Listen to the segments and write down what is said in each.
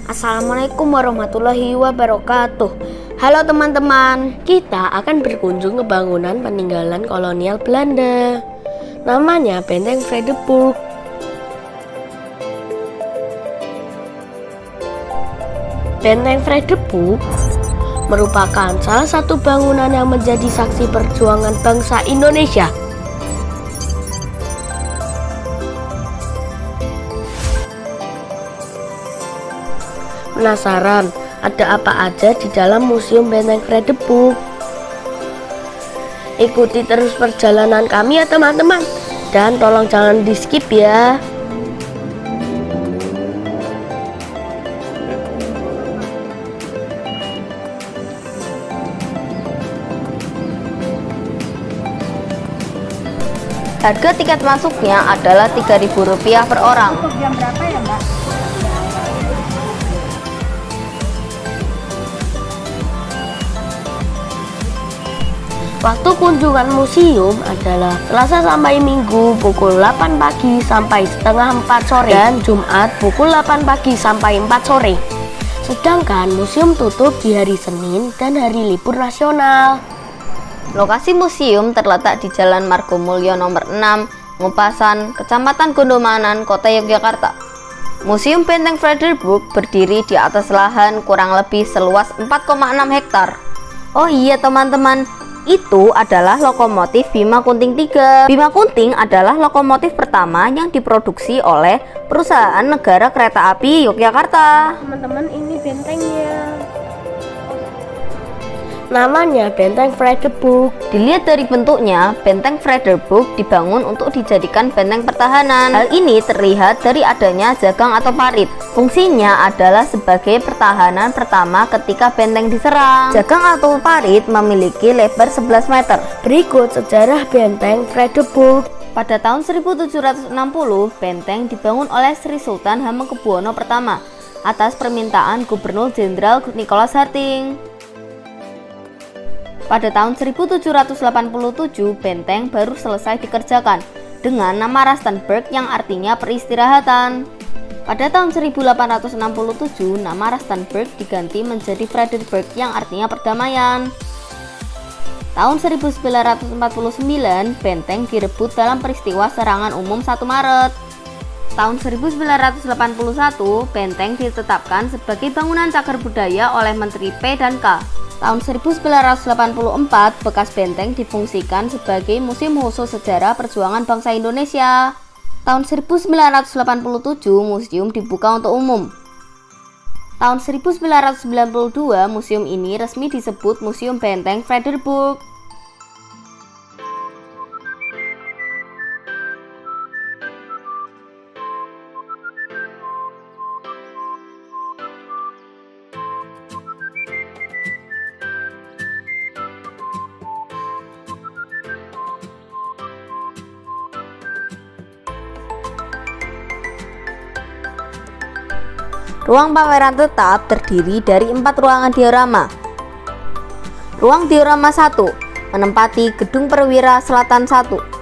Assalamualaikum warahmatullahi wabarakatuh. Halo teman-teman, kita akan berkunjung ke bangunan peninggalan kolonial Belanda. Namanya Benteng Vredenburg. Benteng Vredenburg merupakan salah satu bangunan yang menjadi saksi perjuangan bangsa Indonesia. Penasaran ada apa aja di dalam Museum Benteng Vredenburg? Ikuti terus perjalanan kami ya teman-teman, dan tolong jangan di skip ya. Harga tiket masuknya adalah Rp3.000 per orang. Untuk jam berapa ya, Mbak? Waktu kunjungan museum adalah Selasa sampai Minggu pukul 8 pagi sampai setengah 4 sore dan Jumat pukul 8 pagi sampai 4 sore. Sedangkan museum tutup di hari Senin dan hari libur nasional. Lokasi museum terletak di Jalan Margomulyo nomor 6, Ngupasan, Kecamatan Gondomanan, Kota Yogyakarta. Museum Benteng Vredenburg berdiri di atas lahan kurang lebih seluas 4,6 hektar. Oh iya teman-teman, itu adalah lokomotif Bima Kunting 3. Bima Kunting adalah lokomotif pertama yang diproduksi oleh perusahaan negara kereta api Yogyakarta. Teman-teman, ini bentengnya. Namanya Benteng Vredenburg. Dilihat dari bentuknya, Benteng Vredenburg dibangun untuk dijadikan benteng pertahanan. Hal ini terlihat dari adanya jagang atau parit. Fungsinya adalah sebagai pertahanan pertama ketika benteng diserang. Jagang atau parit memiliki lebar 11 meter. Berikut sejarah Benteng Vredenburg. Pada tahun 1760, benteng dibangun oleh Sri Sultan Hamengkubuwono I atas permintaan Gubernur Jenderal Nicholas Harting. Pada tahun 1787, benteng baru selesai dikerjakan dengan nama Rastenburg yang artinya peristirahatan. Pada tahun 1867, nama Rastenburg diganti menjadi Vredenburg yang artinya perdamaian. Tahun 1949, benteng direbut dalam peristiwa serangan umum 1 Maret. Tahun 1981, benteng ditetapkan sebagai bangunan cagar budaya oleh Menteri P dan K. Tahun 1984, bekas benteng difungsikan sebagai Museum Khusus Sejarah Perjuangan Bangsa Indonesia. Tahun 1987, museum dibuka untuk umum. Tahun 1992, museum ini resmi disebut Museum Benteng Vredenburg. Ruang pameran tetap terdiri dari 4 ruangan diorama. Ruang diorama 1 menempati Gedung Perwira Selatan 1.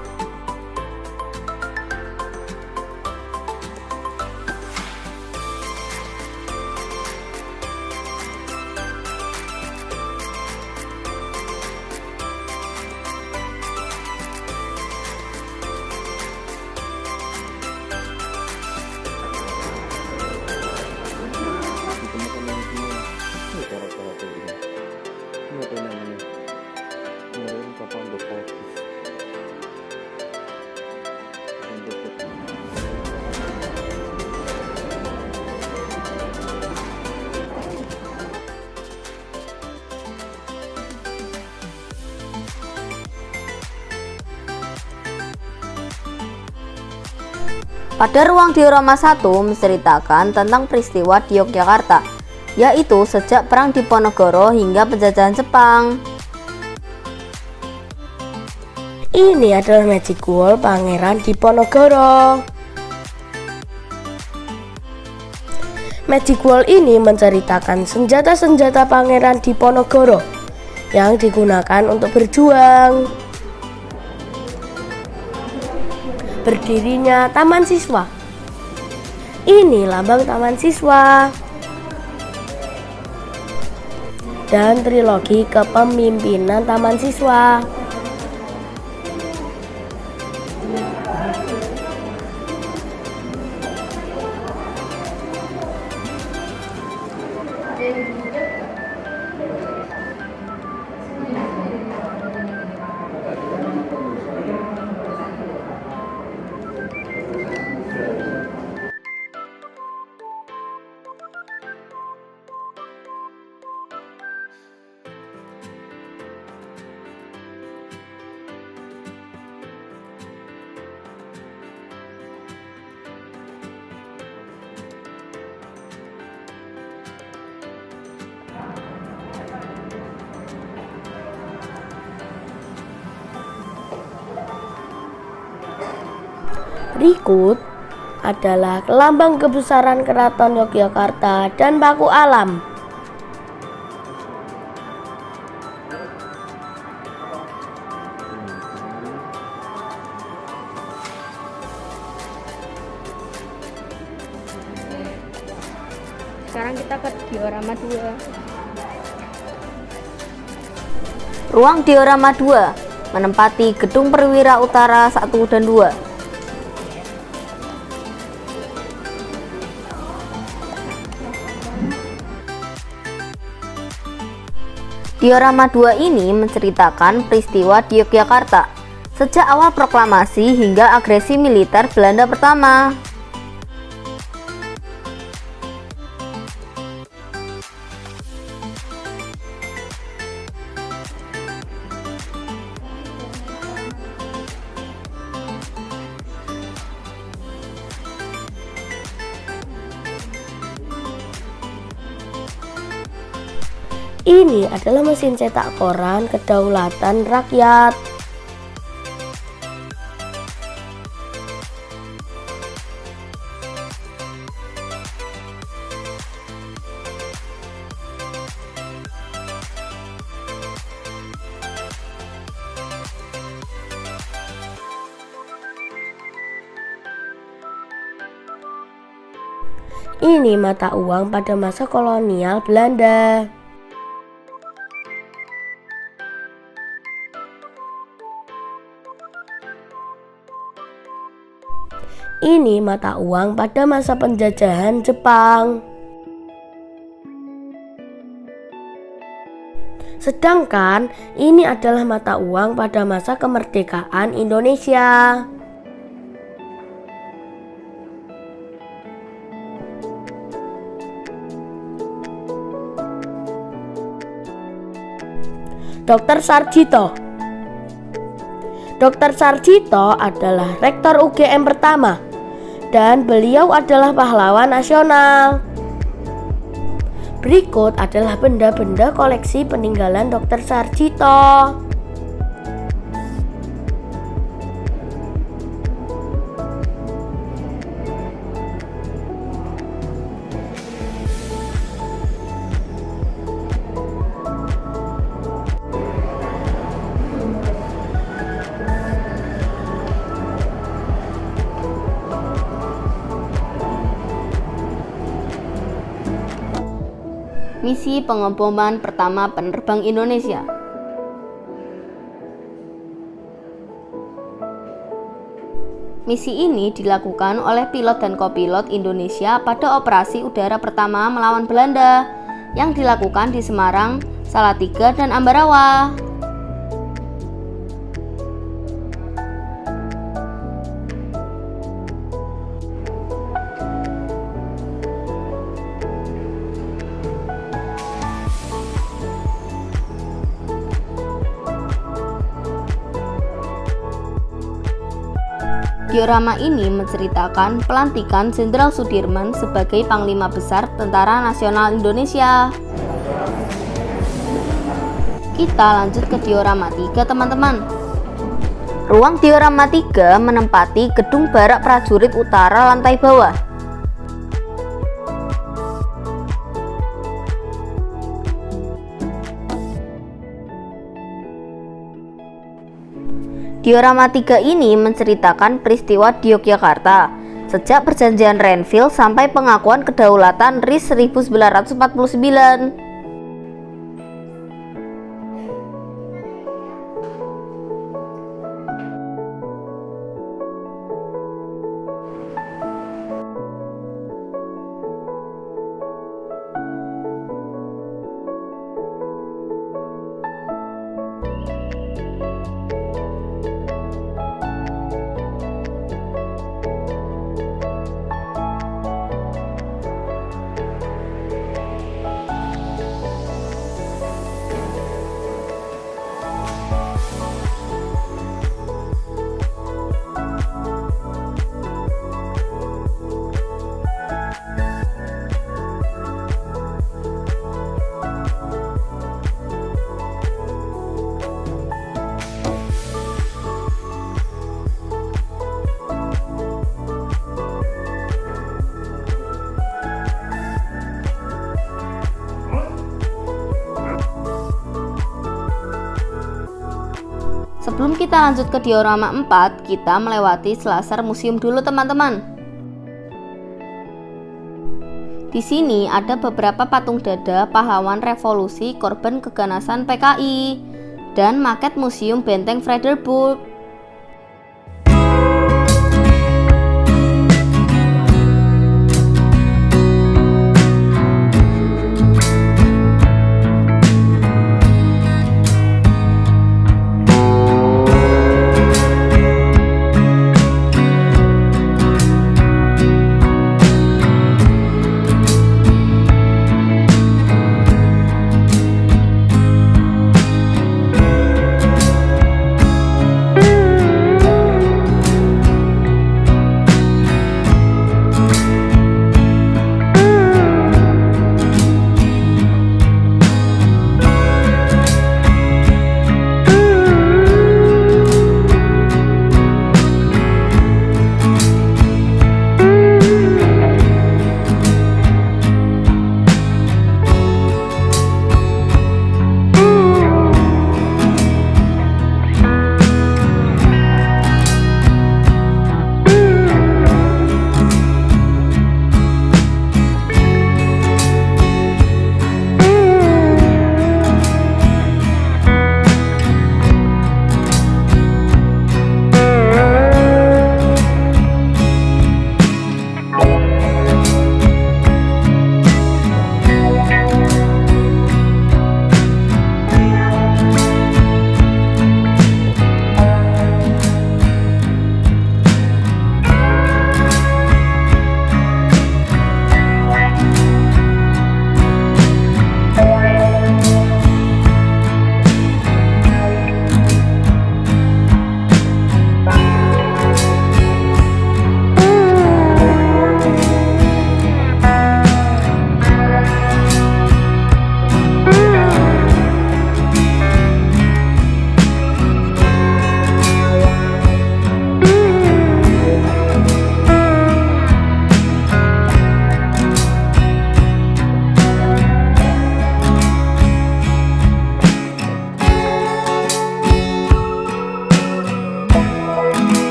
Pada ruang diorama 1 menceritakan tentang peristiwa di Yogyakarta, yaitu sejak Perang Diponegoro hingga penjajahan Jepang. Ini adalah Magic Wall Pangeran Diponegoro. Magic Wall ini menceritakan senjata-senjata Pangeran Diponegoro yang digunakan untuk berjuang. Berdirinya Taman Siswa. Ini lambang Taman Siswa. dan trilogi kepemimpinan Taman Siswa. Berikut adalah lambang kebesaran Keraton Yogyakarta dan Paku Alam. Sekarang kita ke diorama 2. Ruang diorama 2 menempati Gedung Perwira Utara 1 dan 2. Diorama 2 ini menceritakan peristiwa di Yogyakarta sejak awal proklamasi hingga agresi militer Belanda pertama. Ini adalah mesin cetak koran kedaulatan rakyat. Ini mata uang pada masa kolonial Belanda. Ini mata uang pada masa penjajahan Jepang. Sedangkan ini adalah mata uang pada masa kemerdekaan Indonesia. Dr. Sarjito. Dr. Sarjito adalah rektor UGM pertama dan beliau adalah pahlawan nasional. Berikut adalah benda-benda koleksi peninggalan Dr. Sarjito. Misi pengeboman pertama penerbang Indonesia. Misi ini dilakukan oleh pilot dan kopilot Indonesia pada operasi udara pertama melawan Belanda yang dilakukan di Semarang, Salatiga, dan Ambarawa. Diorama ini menceritakan pelantikan Jenderal Sudirman sebagai Panglima Besar Tentara Nasional Indonesia. Kita lanjut ke diorama 3, teman-teman. Ruang diorama 3 menempati Gedung Barak Prajurit Utara lantai bawah. Diorama 3 ini menceritakan peristiwa di Yogyakarta sejak perjanjian Renville sampai pengakuan kedaulatan RIS 1949. Sebelum kita lanjut ke diorama 4, kita melewati selasar museum dulu teman-teman. Di sini ada beberapa patung dada pahlawan revolusi korban keganasan PKI dan maket museum benteng Fredericksburg.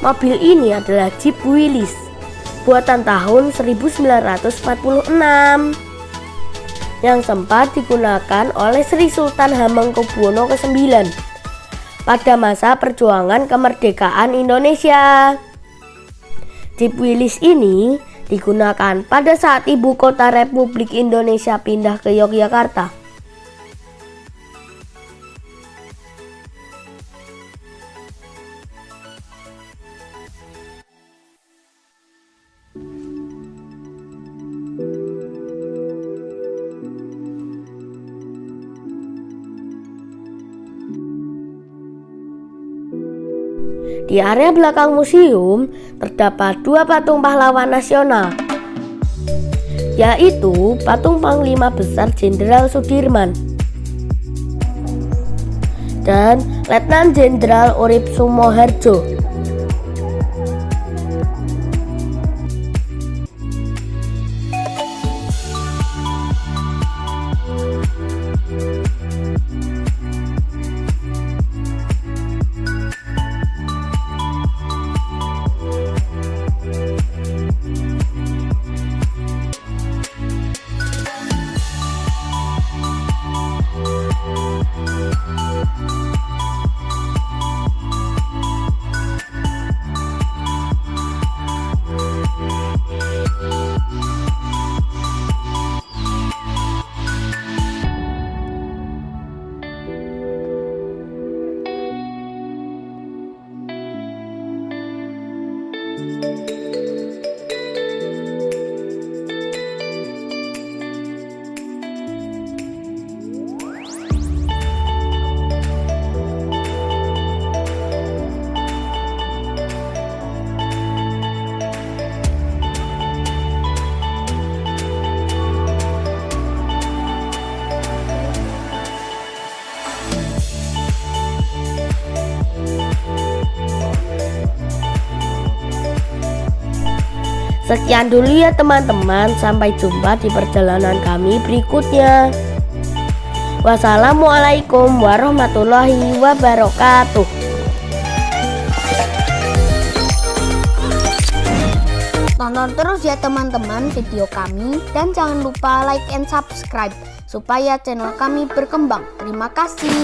Mobil ini adalah Jeep Willys buatan tahun 1946 yang sempat digunakan oleh Sri Sultan Hamengkubuwono ke-9 pada masa perjuangan kemerdekaan Indonesia. Jeep Willys ini digunakan pada saat ibu kota Republik Indonesia pindah ke Yogyakarta. Di area belakang museum terdapat dua patung pahlawan nasional, yaitu patung Panglima Besar Jenderal Sudirman dan Letnan Jenderal Urip Sumoharjo. Sekian dulu ya teman-teman, sampai jumpa di perjalanan kami berikutnya. Wassalamualaikum warahmatullahi wabarakatuh. Tonton terus ya teman-teman video kami dan jangan lupa like and subscribe supaya channel kami berkembang. Terima kasih.